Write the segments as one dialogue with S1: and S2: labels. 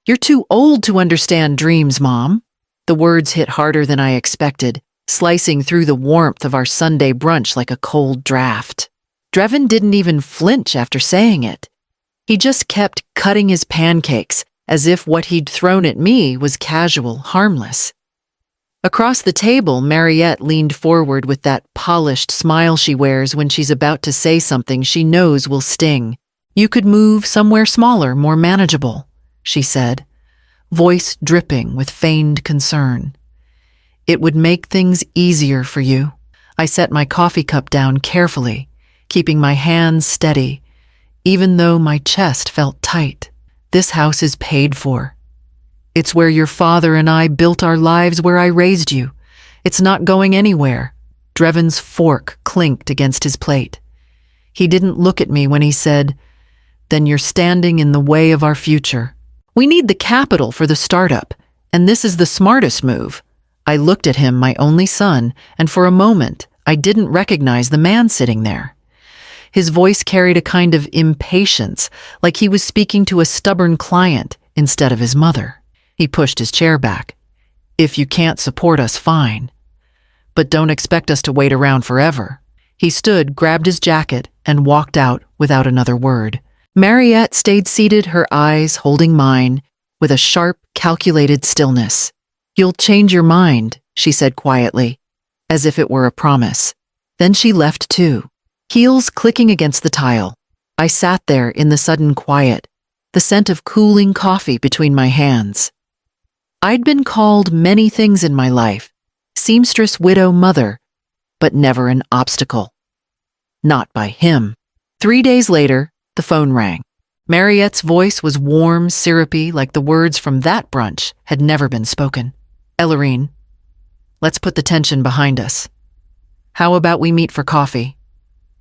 S1: "You're too old to understand dreams, Mom." The words hit harder than I expected, slicing through the warmth of our Sunday brunch like a cold draft. Drevin didn't even flinch after saying it. He just kept cutting his pancakes, as if what he'd thrown at me was casual, harmless. Across the table, Mariette leaned forward with that polished smile she wears when she's about to say something she knows will sting. "You could move somewhere smaller, more manageable," she said, voice dripping with feigned concern. "It would make things easier for you." I set my coffee cup down carefully, keeping my hands steady, even though my chest felt tight. "This house is paid for. It's where your father and I built our lives, where I raised you. It's not going anywhere." Drevin's fork clinked against his plate. He didn't look at me when he said, "Then you're standing in the way of our future. We need the capital for the startup, and this is the smartest move." I looked at him, my only son, and for a moment, I didn't recognize the man sitting there. His voice carried a kind of impatience, like he was speaking to a stubborn client instead of his mother. He pushed his chair back. "If you can't support us, fine. But don't expect us to wait around forever." He stood, grabbed his jacket, and walked out without another word. Mariette stayed seated, her eyes holding mine, with a sharp, calculated stillness. "You'll change your mind," she said quietly, as if it were a promise. Then she left too, heels clicking against the tile. I sat there in the sudden quiet, the scent of cooling coffee between my hands. I'd been called many things in my life, seamstress, widow, mother, but never an obstacle. Not by him. 3 days later, the phone rang. Mariette's voice was warm, syrupy, like the words from that brunch had never been spoken. "Ellarine, let's put the tension behind us. How about we meet for coffee?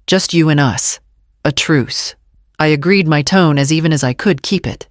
S1: Just you and us. A truce." I agreed, my tone as even as I could keep it.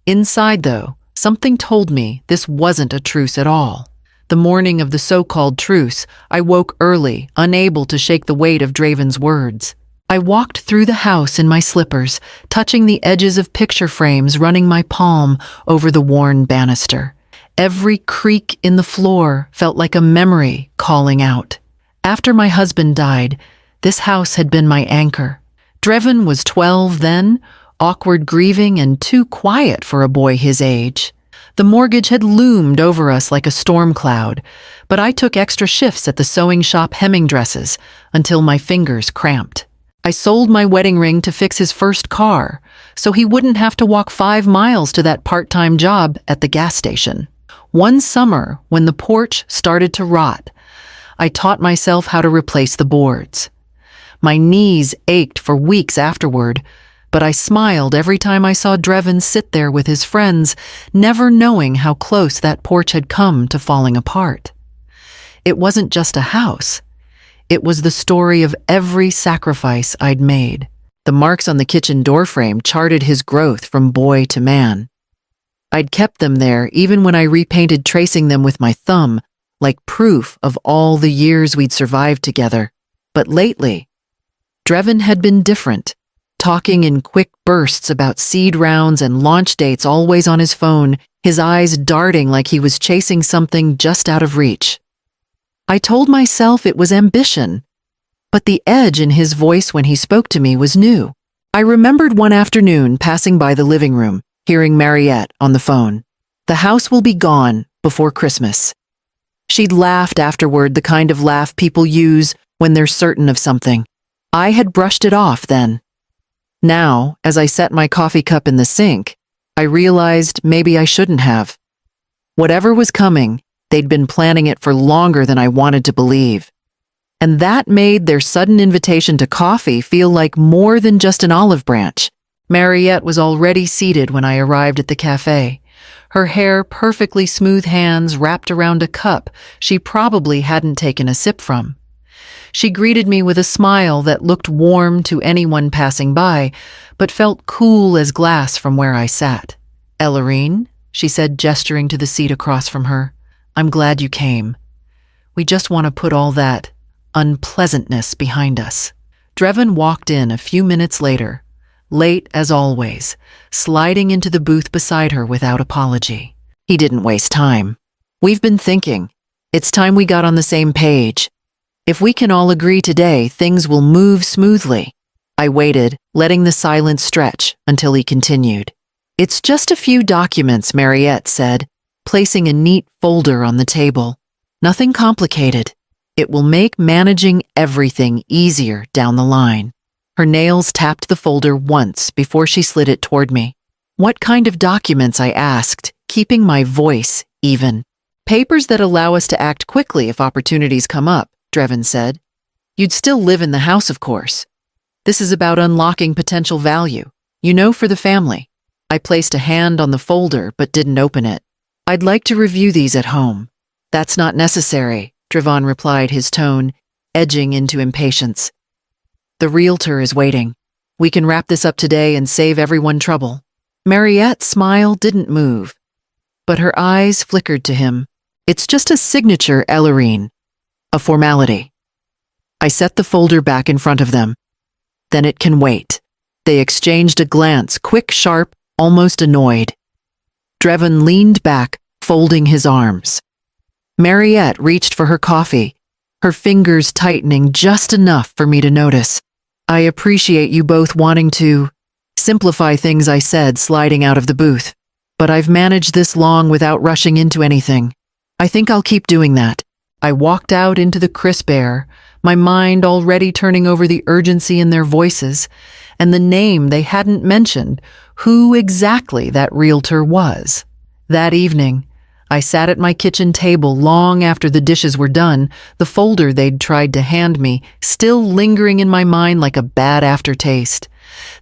S1: Inside, though, something told me this wasn't a truce at all. The morning of the so-called truce, I woke early, unable to shake the weight of Draven's words. I walked through the house in my slippers, touching the edges of picture frames, running my palm over the worn banister. Every creak in the floor felt like a memory calling out. After my husband died, this house had been my anchor. Drevin was 12 then, awkward, grieving, and too quiet for a boy his age. The mortgage had loomed over us like a storm cloud, but I took extra shifts at the sewing shop hemming dresses until my fingers cramped. I sold my wedding ring to fix his first car, so he wouldn't have to walk 5 miles to that part-time job at the gas station. One summer, when the porch started to rot, I taught myself how to replace the boards. My knees ached for weeks afterward, but I smiled every time I saw Drevin sit there with his friends, never knowing how close that porch had come to falling apart. It wasn't just a house. It was the story of every sacrifice I'd made. The marks on the kitchen doorframe charted his growth from boy to man. I'd kept them there even when I repainted, tracing them with my thumb, like proof of all the years we'd survived together. But lately, Drevin had been different, talking in quick bursts about seed rounds and launch dates, always on his phone, his eyes darting like he was chasing something just out of reach. I told myself it was ambition, but the edge in his voice when he spoke to me was new. I remembered one afternoon passing by the living room, hearing Mariette on the phone. "The house will be gone before Christmas." She'd laughed afterward, the kind of laugh people use when they're certain of something. I had brushed it off then. Now, as I set my coffee cup in the sink, I realized maybe I shouldn't have. Whatever was coming, they'd been planning it for longer than I wanted to believe. And that made their sudden invitation to coffee feel like more than just an olive branch. Mariette was already seated when I arrived at the cafe, her hair perfectly smooth, hands wrapped around a cup she probably hadn't taken a sip from. She greeted me with a smile that looked warm to anyone passing by, but felt cool as glass from where I sat. "Ellarine," she said, gesturing to the seat across from her, "I'm glad you came. We just want to put all that unpleasantness behind us." Drevin walked in a few minutes later, late as always, sliding into the booth beside her without apology. He didn't waste time. "We've been thinking. It's time we got on the same page. If we can all agree today, things will move smoothly." I waited, letting the silence stretch until he continued. "It's just a few documents," Mariette said, placing a neat folder on the table. "Nothing complicated. It will make managing everything easier down the line." Her nails tapped the folder once before she slid it toward me. "What kind of documents?" I asked, keeping my voice even. "Papers that allow us to act quickly if opportunities come up," Drevin said. "You'd still live in the house, of course. This is about unlocking potential value, for the family." I placed a hand on the folder but didn't open it. "I'd like to review these at home." "That's not necessary," Drevin replied, his tone edging into impatience. "The realtor is waiting. We can wrap this up today and save everyone trouble." Mariette's smile didn't move, but her eyes flickered to him. "It's just a signature, Ellerine. A formality." I set the folder back in front of them. "Then it can wait." They exchanged a glance, quick, sharp, almost annoyed. Drevin leaned back, folding his arms. Mariette reached for her coffee, her fingers tightening just enough for me to notice. "I appreciate you both wanting to simplify things," I said, sliding out of the booth. "But I've managed this long without rushing into anything. I think I'll keep doing that." I walked out into the crisp air, my mind already turning over the urgency in their voices and the name they hadn't mentioned, who exactly that realtor was. That evening, I sat at my kitchen table long after the dishes were done, the folder they'd tried to hand me still lingering in my mind like a bad aftertaste.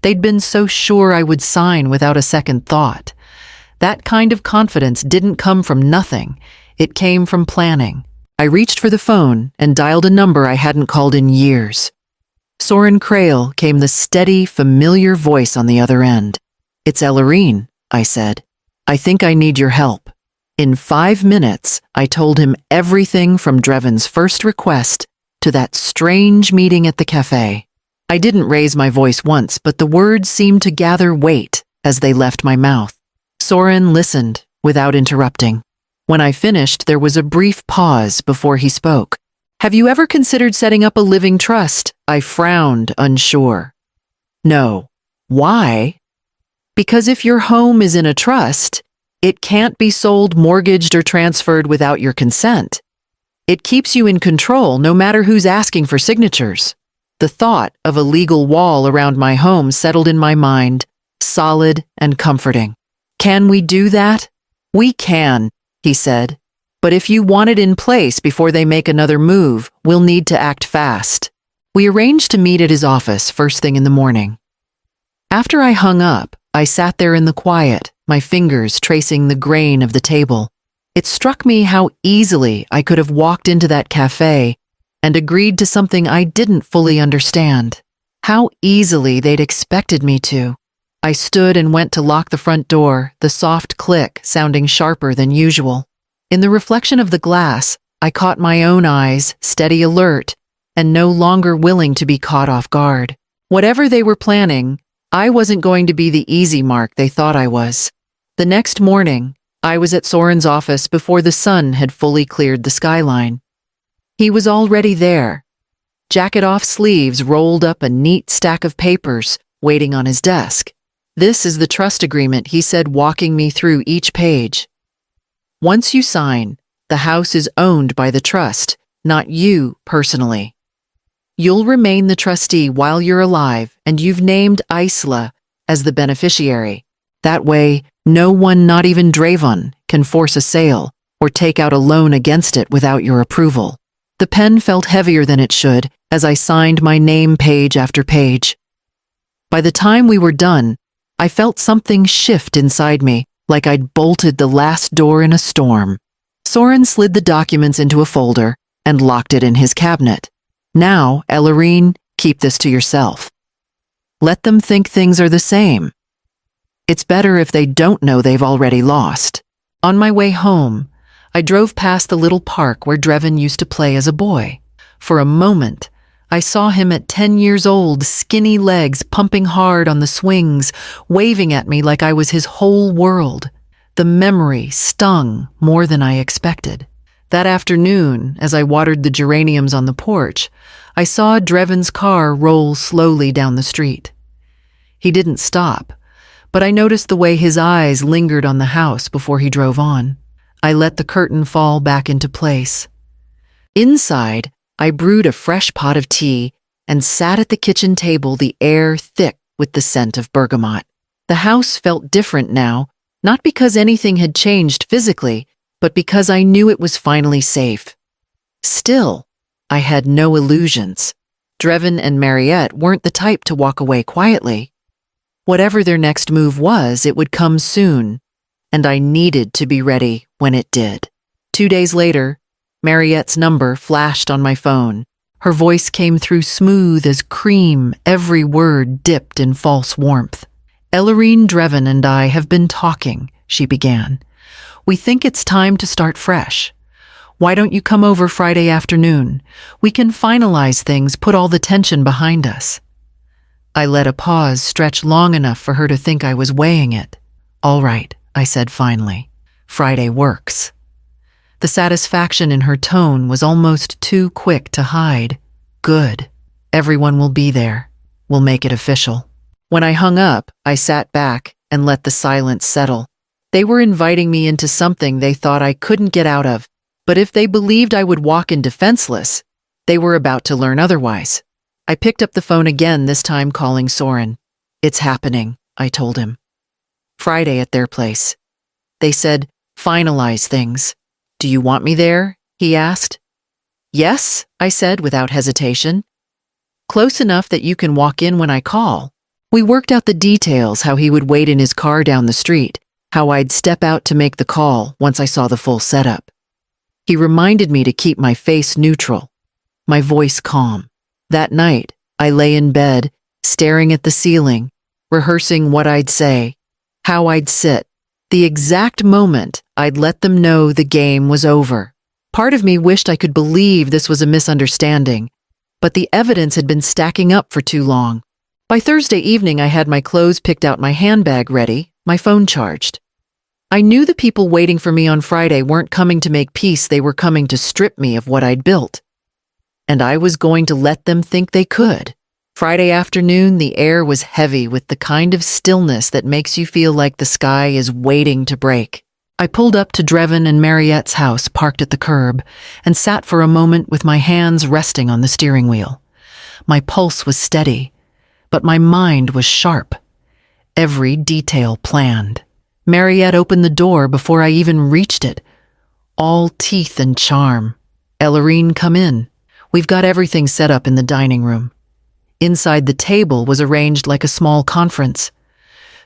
S1: They'd been so sure I would sign without a second thought. That kind of confidence didn't come from nothing. It came from planning. I reached for the phone and dialed a number I hadn't called in years. Soren Krail came the steady, familiar voice on the other end. "It's Ellerine," I said. "I think I need your help." In 5 minutes, I told him everything from Drevin's first request to that strange meeting at the cafe. I didn't raise my voice once, but the words seemed to gather weight as they left my mouth. Soren listened without interrupting. When I finished, there was a brief pause before he spoke. "Have you ever considered setting up a living trust?" I frowned, unsure. "No." "Why?" "Because if your home is in a trust, it can't be sold, mortgaged, or transferred without your consent. It keeps you in control no matter who's asking for signatures." The thought of a legal wall around my home settled in my mind, solid and comforting. "Can we do that?" "We can," he said. "But if you want it in place before they make another move, we'll need to act fast." We arranged to meet at his office first thing in the morning. After I hung up, I sat there in the quiet, my fingers tracing the grain of the table. It struck me how easily I could have walked into that cafe and agreed to something I didn't fully understand. How easily they'd expected me to. I stood and went to lock the front door, the soft click sounding sharper than usual. In the reflection of the glass, I caught my own eyes, steady, alert, and no longer willing to be caught off guard. Whatever they were planning, I wasn't going to be the easy mark they thought I was. The next morning, I was at Soren's office before the sun had fully cleared the skyline. He was already there. Jacket-off sleeves rolled up a neat stack of papers waiting on his desk. "This is the trust agreement," he said, walking me through each page. "Once you sign, the house is owned by the trust, not you personally. You'll remain the trustee while you're alive, and you've named Isla as the beneficiary. That way, no one, not even Drevin, can force a sale or take out a loan against it without your approval." The pen felt heavier than it should as I signed my name page after page. By the time we were done, I felt something shift inside me, like I'd bolted the last door in a storm. Soren slid the documents into a folder and locked it in his cabinet. "Now, Ellerine, keep this to yourself. Let them think things are the same. It's better if they don't know they've already lost." On my way home, I drove past the little park where Drevin used to play as a boy. For a moment, I saw him at 10 years old, skinny legs pumping hard on the swings, waving at me like I was his whole world. The memory stung more than I expected. That afternoon, as I watered the geraniums on the porch, I saw Drevin's car roll slowly down the street. He didn't stop, but I noticed the way his eyes lingered on the house before he drove on. I let the curtain fall back into place. Inside, I brewed a fresh pot of tea and sat at the kitchen table, the air thick with the scent of bergamot. The house felt different now, not because anything had changed physically, but because I knew it was finally safe. Still, I had no illusions. Drevin and Mariette weren't the type to walk away quietly. Whatever their next move was, it would come soon, and I needed to be ready when it did. 2 days later, Mariette's number flashed on my phone. Her voice came through smooth as cream, every word dipped in false warmth. "Ellerine Drevin and I have been talking," she began. "We think it's time to start fresh. Why don't you come over Friday afternoon? We can finalize things, put all the tension behind us." I let a pause stretch long enough for her to think I was weighing it. "All right," I said finally. "Friday works." The satisfaction in her tone was almost too quick to hide. "Good. Everyone will be there. We'll make it official." When I hung up, I sat back and let the silence settle. They were inviting me into something they thought I couldn't get out of, but if they believed I would walk in defenseless, they were about to learn otherwise. I picked up the phone again, this time calling Soren. "It's happening," I told him. "Friday at their place." They said, "Finalize things." "Do you want me there?" he asked. "Yes," I said without hesitation. "Close enough that you can walk in when I call." We worked out the details, how he would wait in his car down the street, how I'd step out to make the call once I saw the full setup. He reminded me to keep my face neutral, my voice calm. That night, I lay in bed, staring at the ceiling, rehearsing what I'd say, how I'd sit, the exact moment I'd let them know the game was over. Part of me wished I could believe this was a misunderstanding, but the evidence had been stacking up for too long. By Thursday evening, I had my clothes picked out, my handbag ready, my phone charged. I knew the people waiting for me on Friday weren't coming to make peace, they were coming to strip me of what I'd built. And I was going to let them think they could. Friday afternoon, the air was heavy with the kind of stillness that makes you feel like the sky is waiting to break. I pulled up to Drevin and Mariette's house, parked at the curb, and sat for a moment with my hands resting on the steering wheel. My pulse was steady, but my mind was sharp. Every detail planned. Mariette opened the door before I even reached it. All teeth and charm. "Ellerine, come in. We've got everything set up in the dining room." Inside, the table was arranged like a small conference.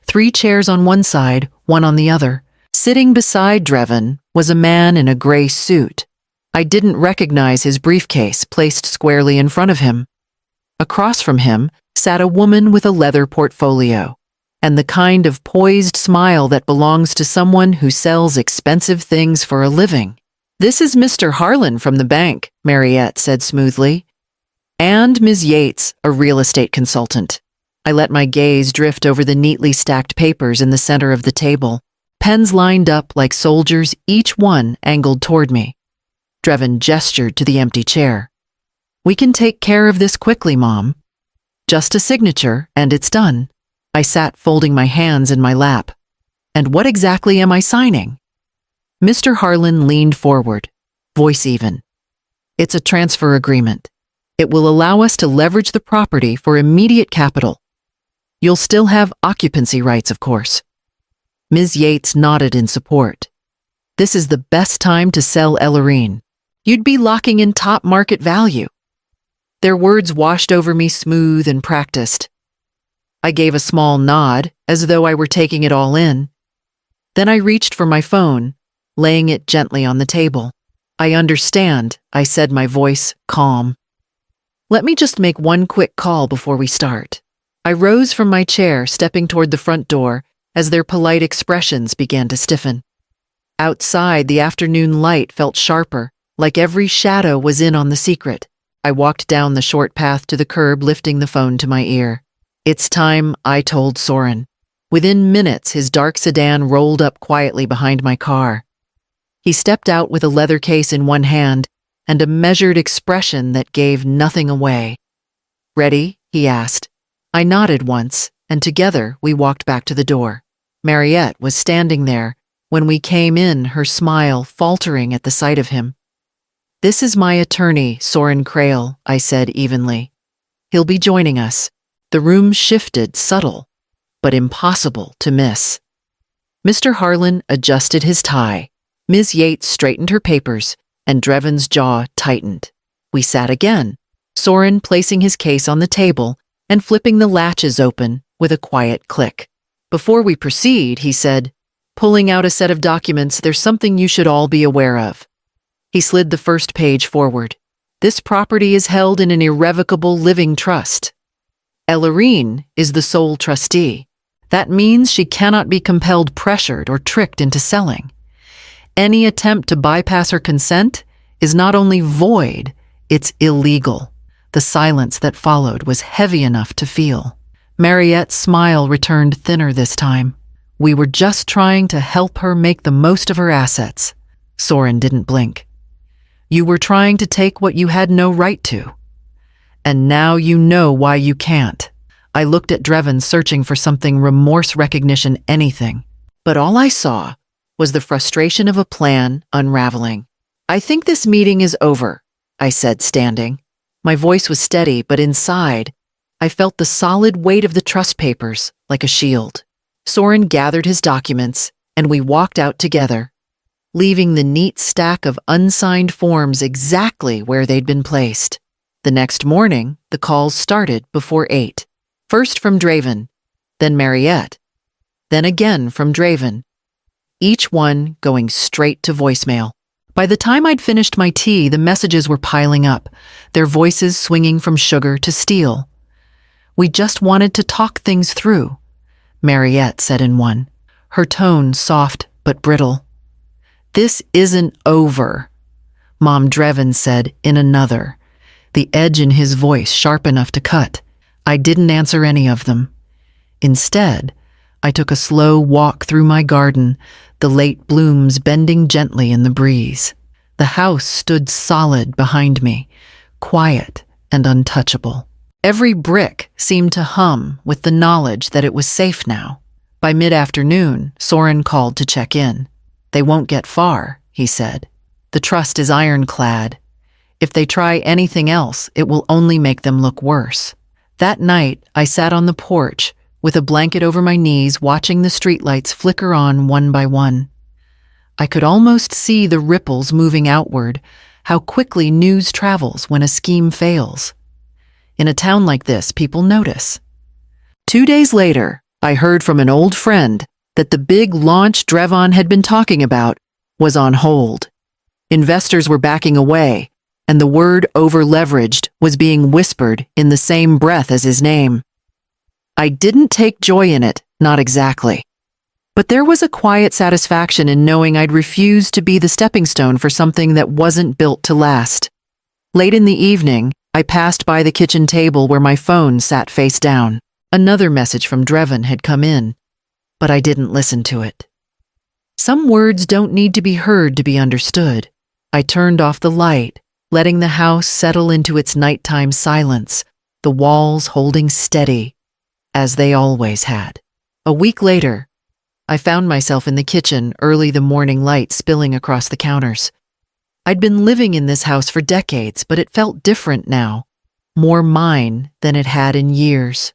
S1: 3 chairs on one side, one on the other. Sitting beside Drevin was a man in a gray suit. I didn't recognize his briefcase placed squarely in front of him. Across from him sat a woman with a leather portfolio, and the kind of poised smile that belongs to someone who sells expensive things for a living. "This is Mr. Harlan from the bank," Mariette said smoothly. "And Ms. Yates, a real estate consultant." I let my gaze drift over the neatly stacked papers in the center of the table, pens lined up like soldiers, each one angled toward me. Drevin gestured to the empty chair. "We can take care of this quickly, Mom. Just a signature, and it's done." I sat folding my hands in my lap. "And what exactly am I signing?" Mr. Harlan leaned forward, voice even. "It's a transfer agreement. It will allow us to leverage the property for immediate capital. You'll still have occupancy rights, of course." Ms. Yates nodded in support. "This is the best time to sell Ellerine. You'd be locking in top market value." Their words washed over me smooth and practiced. I gave a small nod, as though I were taking it all in. Then I reached for my phone, laying it gently on the table. "I understand," I said, my voice calm. "Let me just make one quick call before we start." I rose from my chair, stepping toward the front door, as their polite expressions began to stiffen. Outside, the afternoon light felt sharper, like every shadow was in on the secret. I walked down the short path to the curb, lifting the phone to my ear. "It's time," I told Soren. Within minutes, his dark sedan rolled up quietly behind my car. He stepped out with a leather case in one hand and a measured expression that gave nothing away. "Ready?" he asked. I nodded once, and together we walked back to the door. Mariette was standing there. When we came in, her smile faltering at the sight of him. "This is my attorney, Soren Krail," I said evenly. "He'll be joining us." The room shifted, subtle, but impossible to miss. Mr. Harlan adjusted his tie. Ms. Yates straightened her papers, and Dreven's jaw tightened. We sat again, Soren placing his case on the table and flipping the latches open with a quiet click. "Before we proceed," he said, pulling out a set of documents, "there's something you should all be aware of." He slid the first page forward. "This property is held in an irrevocable living trust. Ellarine is the sole trustee. That means she cannot be compelled, pressured, or tricked into selling. Any attempt to bypass her consent is not only void, it's illegal." The silence that followed was heavy enough to feel. Mariette's smile returned thinner this time. "We were just trying to help her make the most of her assets." Soren didn't blink. "You were trying to take what you had no right to. And now you know why you can't." I looked at Dreven, searching for something, remorse, recognition, anything. But all I saw was the frustration of a plan unraveling. "I think this meeting is over," I said, standing. My voice was steady, but inside, I felt the solid weight of the trust papers like a shield. Soren gathered his documents, and we walked out together, leaving the neat stack of unsigned forms exactly where they'd been placed. The next morning, the calls started before 8. First from Dreven, then Mariette, then again from Dreven, each one going straight to voicemail. By the time I'd finished my tea, the messages were piling up, their voices swinging from sugar to steel. "We just wanted to talk things through," Mariette said in one, her tone soft but brittle. "This isn't over," Mom Dreven said in another, the edge in his voice sharp enough to cut. I didn't answer any of them. Instead, I took a slow walk through my garden, the late blooms bending gently in the breeze. The house stood solid behind me, quiet and untouchable. Every brick seemed to hum with the knowledge that it was safe now. By mid-afternoon, Soren called to check in. "They won't get far," he said. "The trust is ironclad. If they try anything else, it will only make them look worse." That night, I sat on the porch, with a blanket over my knees, watching the streetlights flicker on one by one. I could almost see the ripples moving outward, how quickly news travels when a scheme fails. In a town like this, people notice. 2 days later, I heard from an old friend that the big launch Dreven had been talking about was on hold. Investors were backing away, and the word over-leveraged was being whispered in the same breath as his name. I didn't take joy in it, not exactly. But there was a quiet satisfaction in knowing I'd refused to be the stepping stone for something that wasn't built to last. Late in the evening, I passed by the kitchen table where my phone sat face down. Another message from Dreven had come in, but I didn't listen to it. Some words don't need to be heard to be understood. I turned off the light, letting the house settle into its nighttime silence, the walls holding steady, as they always had. A week later, I found myself in the kitchen, early, the morning light spilling across the counters. I'd been living in this house for decades, but it felt different now, more mine than it had in years.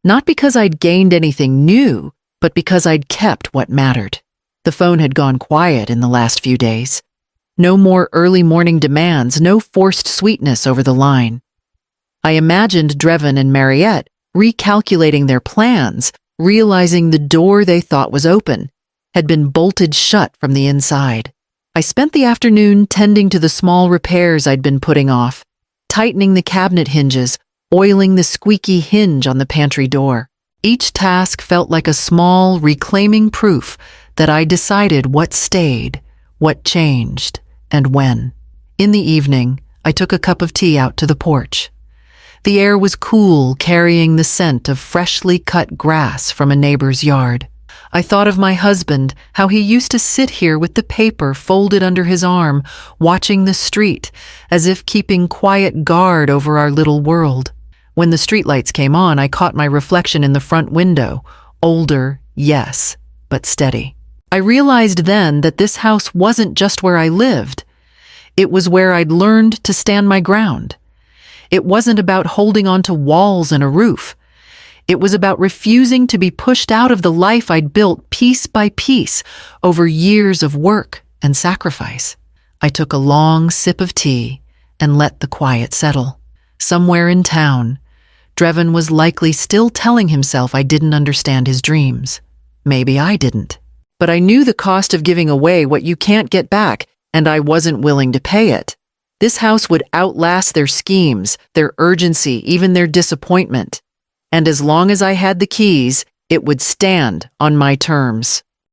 S1: Not because I'd gained anything new, but because I'd kept what mattered. The phone had gone quiet in the last few days. No more early morning demands, no forced sweetness over the line. I imagined Dreven and Mariette recalculating their plans, realizing the door they thought was open had been bolted shut from the inside. I spent the afternoon tending to the small repairs I'd been putting off, tightening the cabinet hinges, oiling the squeaky hinge on the pantry door. Each task felt like a small, reclaiming proof that I decided what stayed, what changed, and when. In the evening, I took a cup of tea out to the porch. The air was cool, carrying the scent of freshly cut grass from a neighbor's yard. I thought of my husband, how he used to sit here with the paper folded under his arm, watching the street, as if keeping quiet guard over our little world. When the streetlights came on, I caught my reflection in the front window. Older, yes, but steady. I realized then that this house wasn't just where I lived. It was where I'd learned to stand my ground. It wasn't about holding on to walls and a roof. It was about refusing to be pushed out of the life I'd built piece by piece over years of work and sacrifice. I took a long sip of tea and let the quiet settle. Somewhere in town, Drevin was likely still telling himself I didn't understand his dreams. Maybe I didn't. But I knew the cost of giving away what you can't get back, and I wasn't willing to pay it. This house would outlast their schemes, their urgency, even their disappointment. And as long as I had the keys, it would stand on my terms.